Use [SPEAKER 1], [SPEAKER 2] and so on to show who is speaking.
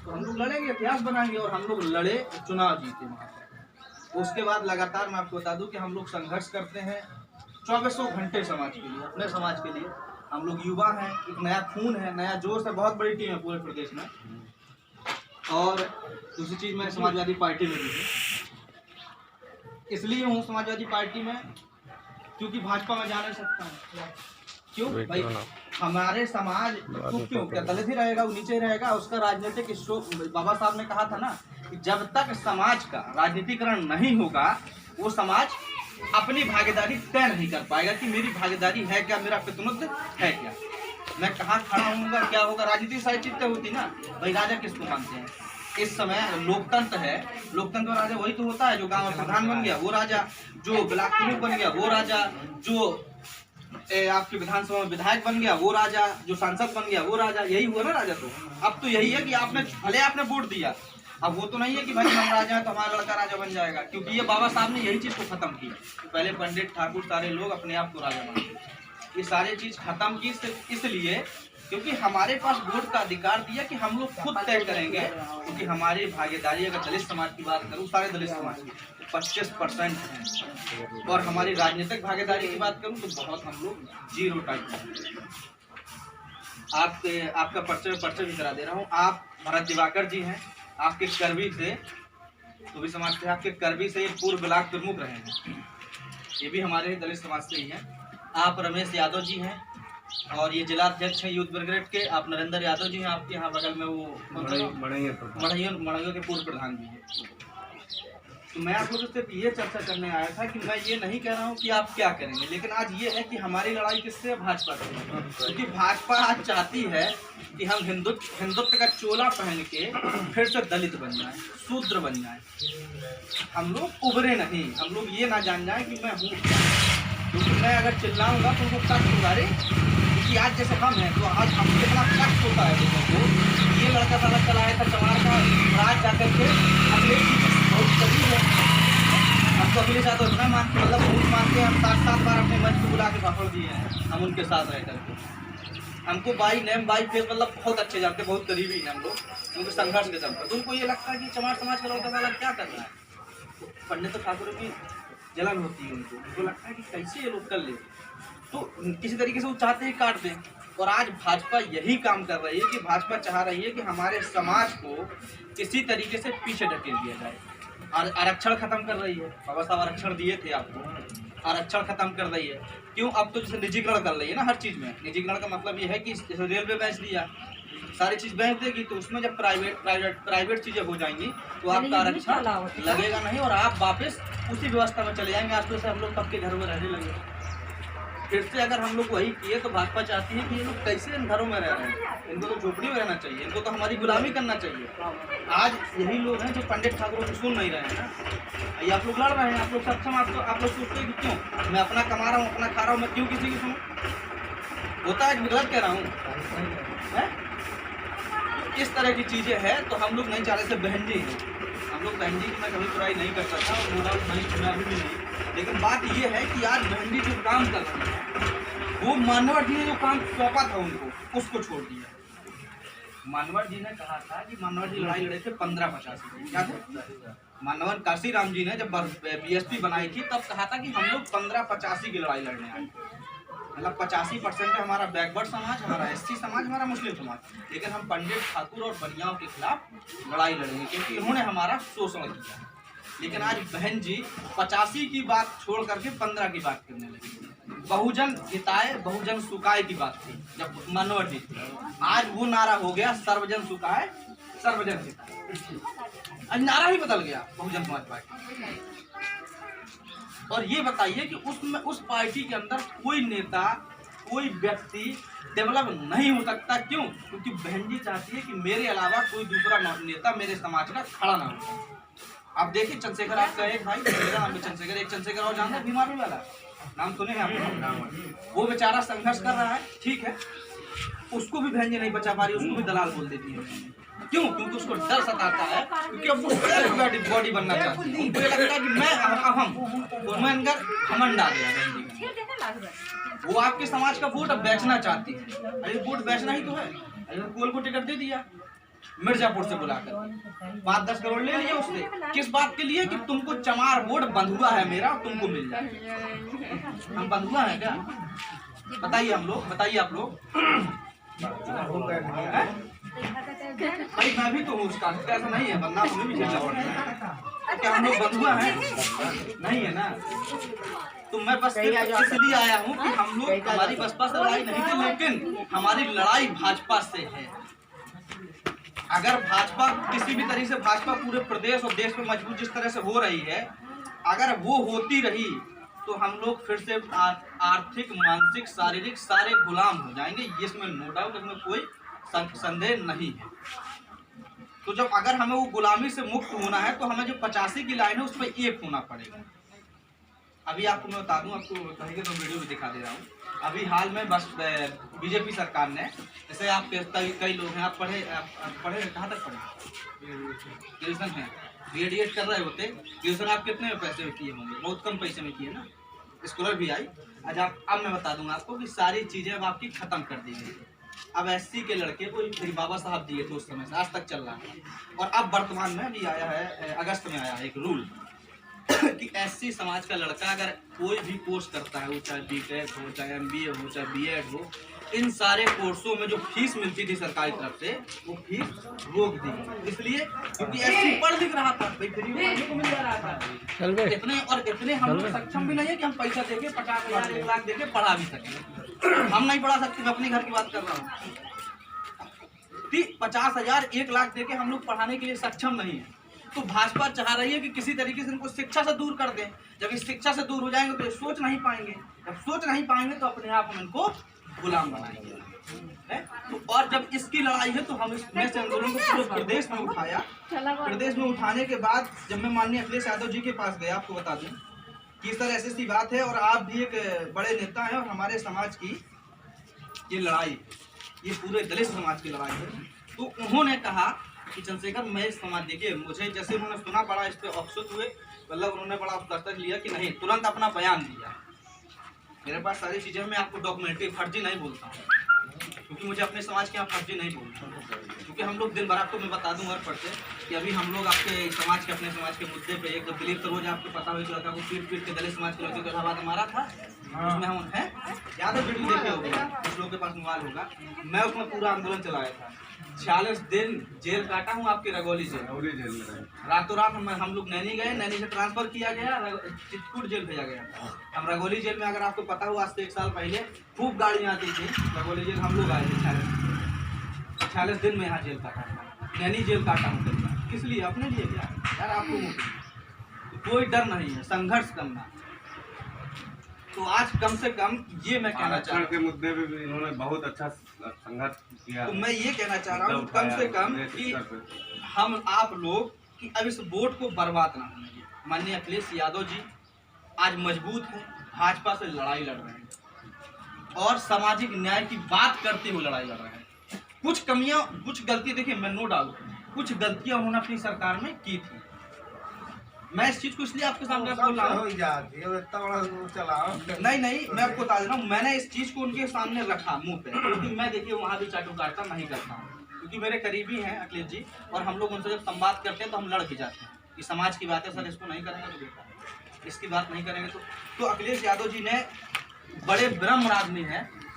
[SPEAKER 1] तो हम लोग लड़ेंगे, इतिहास बनाएंगे। और हम लोग लड़े, चुनाव जीते वहाँ पर। उसके बाद लगातार मैं आपको बता दूं कि हम लोग संघर्ष करते हैं 2400 घंटे समाज के लिए, अपने समाज के लिए। हम लोग युवा हैं, एक नया खून है, नया जोश है, बहुत बड़ी टीम है पूरे प्रदेश में। और दूसरी चीज़, मैं समाजवादी पार्टी में भी हूँ। इसलिए हूँ समाजवादी पार्टी में क्योंकि भाजपा में जा नहीं सकता हूँ। क्यों भाई? हमारे समाज तो क्यों, क्या दलित ही रहेगा, वो नीचे रहेगा? उसका राजनीतिक बाबा साहब ने कहा था ना कि जब तक समाज का राजनीतिकरण नहीं होगा, वो समाज अपनी भागीदारी तय नहीं कर पाएगा कि मेरी भागीदारी है क्या, मेरा प्रतिनिधित्व है क्या, मैं कहाँ खड़ा होऊंगा, क्या होगा। राजनीति सारी चीज तय होती ना भाई। राजा किसको मानते हैं? इस समय लोकतंत्र है, लोकतंत्र में राजा वही तो होता है जो गांव में प्रधान बन गया वो राजा, जो ब्लॉक प्रमुख बन गया वो राजा, जो आपके विधानसभा में विधायक बन गया वो राजा, जो सांसद बन गया वो राजा। यही हुआ ना राजा। तो अब तो यही है कि आपने भले आपने वोट दिया, अब वो तो नहीं है कि भाई हम राजा हैं तो हमारा लड़का राजा बन जाएगा। क्योंकि ये बाबा साहब ने यही चीज को खत्म की। पहले पंडित ठाकुर सारे लोग अपने आप को राजा मानते, ये सारी चीज खत्म की इसलिए क्योंकि हमारे पास वोट का अधिकार दिया कि हम लोग खुद तय करेंगे। क्योंकि हमारी भागीदारी, अगर दलित समाज की बात करूँ, सारे दलित समाज की 25% है। और हमारी राजनीतिक भागीदारी की बात करूँ तो बहुत, हम लोग 0 टाइप है। आपका परिचय भी करा दे रहा हूँ। आप भरत दिवाकर जी हैं, आपके करवी से, तो भी समाज से, आपके करवी से ये पूर्व ब्लॉक प्रमुख रहे हैं, ये भी हमारे दलित समाज से ही हैं। आप रमेश यादव जी हैं और ये जिला अध्यक्ष हैं यूथ ब्रिगेड के। आप नरेंद्र यादव जी हैं, आपके यहाँ बगल में वो मढ़इयों के पूर्व प्रधान जी हैं। तो मैं आप लोगों से सिर्फ ये चर्चा करने आया था कि मैं ये नहीं कह रहा हूँ कि आप क्या करेंगे, लेकिन आज ये है कि हमारी लड़ाई किससे है? भाजपा से। क्योंकि भाजपा आज चाहती है कि हम हिंदुत्व का चोला पहन के फिर से दलित बन जाए, शूद्र बन जाए। हम लोग उभरे नहीं, हम लोग ये ना जान जाए कि मैं हूँ। क्योंकि मैं अगर चिल्लाऊंगा तो उनको कष्ट होगा। रे क्योंकि आज जैसे हम हैं तो आज हम कितना कष्ट होता है लोगों को। ये लड़का साला चलाया था चमार का राज जाकर के, अगले बहुत करीब है। हम तो अखिलेश यादव इतना मानते, मतलब बहुत मानते हैं। हम 7 बार अपने मंच को बुला के भाषण दिए हैं हम उनके साथ रह करके। हमको बाई नेम बाई फेस मतलब बहुत अच्छे जानते, बहुत करीबी हैं हम लोग उनके संघर्ष के दम पर। तो उनको ये लगता है कि चमार समाज का लड़का वाला क्या कर रहा है। पंडित ठाकुर की जलन होती है उनको लगता है कि कैसे ये लोग कर ले, तो किसी तरीके से वो चाहते हैं काट दें। और आज भाजपा यही काम कर रही है कि भाजपा चाह रही है कि हमारे समाज को किसी तरीके से पीछे ढकेल दिया जाए। आरक्षण खत्म कर रही है। बाबा साहब आरक्षण दिए थे आपको, आरक्षण खत्म कर रही है। क्यों? अब तो जैसे निजीकरण कर रही है ना हर चीज़ में। निजीकरण का मतलब ये है कि जैसे रेलवे बेच दिया, सारी चीज़ बेच देगी, तो उसमें जब प्राइवेट चीज़ें हो जाएंगी तो आपका आरक्षण लगेगा नहीं और आप वापस उसी व्यवस्था में चले जाएंगे। आज तो से हम लोग सबके घर में रहने लगे। फिर से अगर हम लोग वही किए तो भाजपा चाहती है कि ये लोग कैसे इन घरों में रह रहे हैं, इनको तो झोपड़ी में रहना चाहिए, इनको तो हमारी गुलामी करना चाहिए। आज यही लोग हैं जो पंडित ठाकुर को सुन नहीं रहे हैं ना। ये आप लोग लड़ रहे हैं, आप लोग सक्षम, आप लोग सोचते हैं कि क्यों मैं अपना कमा रहा हूँ, अपना खा रहा हूँ, मैं क्यों किसी की सुनूं? होता है कि गलत कह रहा हूँ? इस तरह की चीज़ें हैं। तो हम लोग नहीं चाह रहे थे। बहन जी हैं हम लोग, बहन जी की मैं कभी बुराई नहीं कर सकता और बुरा नहीं सुना भी नहीं। लेकिन बात ये है कि आज बहन जी जो काम कर रहे हैं वो मानवर जी ने जो काम सौंपा था उनको, उसको छोड़ दिया। मानवर जी ने कहा था कि मानवर जी लड़ाई लड़े थे 1585 क्या थे? मानवर काशीराम जी ने जब बीएसपी बनाई थी तब कहा था कि हम लोग 1585 की लड़ाई लड़ने आए। मतलब 85% है हमारा बैकवर्ड समाज, हमारा एससी समाज, हमारा मुस्लिम समाज। लेकिन हम पंडित ठाकुर और बनियाओं के खिलाफ लड़ाई लड़ेंगे क्योंकि इन्होंने हमारा शोषण किया। लेकिन आज बहन जी 85 की बात छोड़ करके 15 की बात करने लगी। बहुजन हिताय बहुजन सुखाय की बात थी जब मनोहर जी थी। आज वो नारा हो गया सर्वजन सुखाय सर्वजन हिताय। आज नारा ही बदल गया बहुजन समाज पार्टी। और ये बताइए कि उसमें उस पार्टी के अंदर कोई नेता, कोई व्यक्ति डेवलप नहीं हो सकता। क्यों? क्योंकि बहन जी चाहती है कि मेरे अलावा कोई दूसरा नेता मेरे समाज का खड़ा ना हो। आप देखिए चंद्रशेखर, आपका एक भाई चंद्रशेखर, एक चंद्रशेखर और जानते हैं बीमारी वाला, नाम सुने हैं आप? वो बेचारा संघर्ष कर रहा है, ठीक है, उसको भी बहन जी नहीं बचा पा रही, उसको भी दलाल बोल देती है। क्यों? क्योंकि उसको डर सताता है, क्योंकि अब वो बॉडी बनना चाहती है। उनको ये लगता है कि मैं हम उनमें अंदर घमंड आ गया। वो आपके समाज का वोट अब बेचना चाहती है। अरे वोट बेचना ही तो है। अरे कोल को टिकट दे दिया मिर्जापुर से बुलाकर 5-10 करोड़ ले लिए उससे। किस बात के लिए? कि तुमको चमार वोट बंधुआ है मेरा, तुमको मिल जाए। हम बंधुआ है क्या? बताइए हम लोग, बताइए आप लोग। भाई मैं भी तो हूँ उसका, ऐसा नहीं है, बदनाम हमें भी झेलना पड़ता है। क्या हम लोग बंधुआ हैं? नहीं है ना। तो मैं बस इसलिए आया हूँ कि हम लोग, हमारी बसपा से लड़ाई नहीं थी, लेकिन हमारी लड़ाई भाजपा से है। अगर भाजपा किसी भी तरीके से, भाजपा पूरे प्रदेश और देश में मजबूत जिस तरह से हो रही है, अगर वो होती रही तो हम लोग फिर से आर्थिक, मानसिक, शारीरिक सारे गुलाम हो जाएंगे। इसमें नो डाउट, इसमें कोई संदेह नहीं है। तो जब अगर हमें वो गुलामी से मुक्त होना है तो हमें जो 85 की लाइन है उसमें एक होना पड़ेगा। अभी आपको मैं बता दूं, आपको कहीं तो वीडियो भी दिखा दे रहा हूँ। अभी हाल में बस बीजेपी सरकार ने, जैसे आप कई लोग हैं, आप पढ़े कहाँ तक पढ़े? ग्रेजुएशन है, BEd कर रहे होते। ग्रेजुएशन आप कितने में पैसे में किए होंगे? बहुत कम पैसे में किए ना। स्कॉलर भी आई। अब मैं बता दूंगा आपको कि सारी चीज़ें अब आपकी खत्म कर दी गई। अब SC के लड़के को मेरे बाबा साहब दिए थे उस समय से, आज तक चल रहा है। और अब वर्तमान में अभी आया है, अगस्त में आया है एक रूल कि SC समाज का लड़का अगर कोई भी कोर्स करता है, वो चाहे BTech हो, चाहे MBA हो, चाहे BEd हो, इन सारे कोर्सों में जो फीस मिलती थी सरकारी तरफ से, वो फीस रोक दी। इसलिए क्योंकि SC पढ़ लिख रहा था, भाई फ्री में को मिल जा रहा था। इतने हम लोग सक्षम भी नहीं है कि हम पैसा देके 50,000 1 लाख देके पढ़ा भी सकें। हम नहीं पढ़ा सकते, मैं अपने घर की बात कर रहा हूँ। 50,000 1 लाख देके हम लोग पढ़ाने के लिए सक्षम नहीं है। तो भाजपा चाह रही है कि किसी तरीके से इनको शिक्षा से दूर कर दें। जब इस शिक्षा से दूर हो जाएंगे तो ये सोच नहीं पाएंगे। जब सोच नहीं पाएंगे तो अपने आप हम इनको गुलाम बनाएंगे। तो और जब इसकी लड़ाई है तो हम इस आंदोलन को पूरे प्रदेश में उठाया। प्रदेश में उठाने के बाद जब मैं माननीय अखिलेश यादव जी के पास गया, आपको बता दूं कि सर ऐसी बात है और आप भी एक बड़े नेता हैं और हमारे समाज की ये लड़ाई, ये पूरे दलित समाज की लड़ाई है। तो उन्होंने कहा कि चंद्रशेखर, मैं इस समाज, देखिए मुझे जैसे उन्होंने सुना, बड़ा इस पर अफसोस हुए, मतलब उन्होंने बड़ा दस्तक लिया कि नहीं, तुरंत अपना बयान दिया। मेरे पास सारी चीज़ें, मैं आपको डॉक्यूमेंट्री फर्जी नहीं बोलता हूँ, क्योंकि मुझे अपने समाज के यहाँ फर्जी नहीं बोलता, क्योंकि हम लोग दिन भर, आपको मैं बता दूँ हर पढ़ते कि अभी हम लोग आपके समाज के, अपने समाज के मुद्दे पे, एक दिलीप सरोज, आपको पता हो, लड़का को पीट के दलित समाज के लड़के को इलाहाबाद मारा था, उसमें हम हैं, याद है, वीडियो देखे होगा, कुछ लोगों के पास मोबाइल होगा। मैं उसमें पूरा आंदोलन चलाया था। 46 दिन जेल काटा हूँ, आपके रगौली जेल में। रातों रात हम लोग नैनी गए, नैनी से ट्रांसफर किया गया, चित्रकूट जेल भेजा गया। हम रगौली जेल में, अगर आपको पता हो, आज से 1 साल पहले खूब गाड़ियाँ आती थी रगौली जेल, हम लोग आए थे। 46 दिन में यहाँ जेल काटा, नैनी जेल काटा हूँ। किस लिए? अपने लिए क्या यार, आपको कोई डर नहीं है संघर्ष करना। तो आज कम से कम ये मैं कहना चाह रहा हूँ,
[SPEAKER 2] के मुद्दे पे भी इन्होंने बहुत अच्छा संघर्ष किया।
[SPEAKER 1] तो मैं ये कहना चाह रहा हूँ कम से कम कि हम आप लोग कि अब इस वोट को बर्बाद ना होने दें। माननीय अखिलेश यादव जी आज मजबूत हैं, भाजपा से लड़ाई लड़ रहे हैं और सामाजिक न्याय की बात करते हुए लड़ाई लड़ रहे हैं। कुछ कमियां, कुछ गलती, देखिए मैं नो डाउट, कुछ गलतियां उन्होंने अपनी सरकार में की थी। मैं इस चीज को इसलिए आपके सामने बोल रहा हूँ, नहीं मैं आपको बता दे रहा हूँ, मैंने इस चीज को उनके सामने रखा मुंह पे, क्योंकि मैं देखिए वहाँ भी चाटू काटता नहीं करता हूँ, क्योंकि मेरे करीबी हैं अखिलेश जी, और हम लोग उनसे जब संवाद करते हैं तो हम लड़ के जाते हैं कि समाज की बात है सर, इसको नहीं करेंगे तो बेटा, इसकी बात नहीं करेंगे तो अखिलेश यादव जी ने बड़े ब्रह्म आदमी हैं,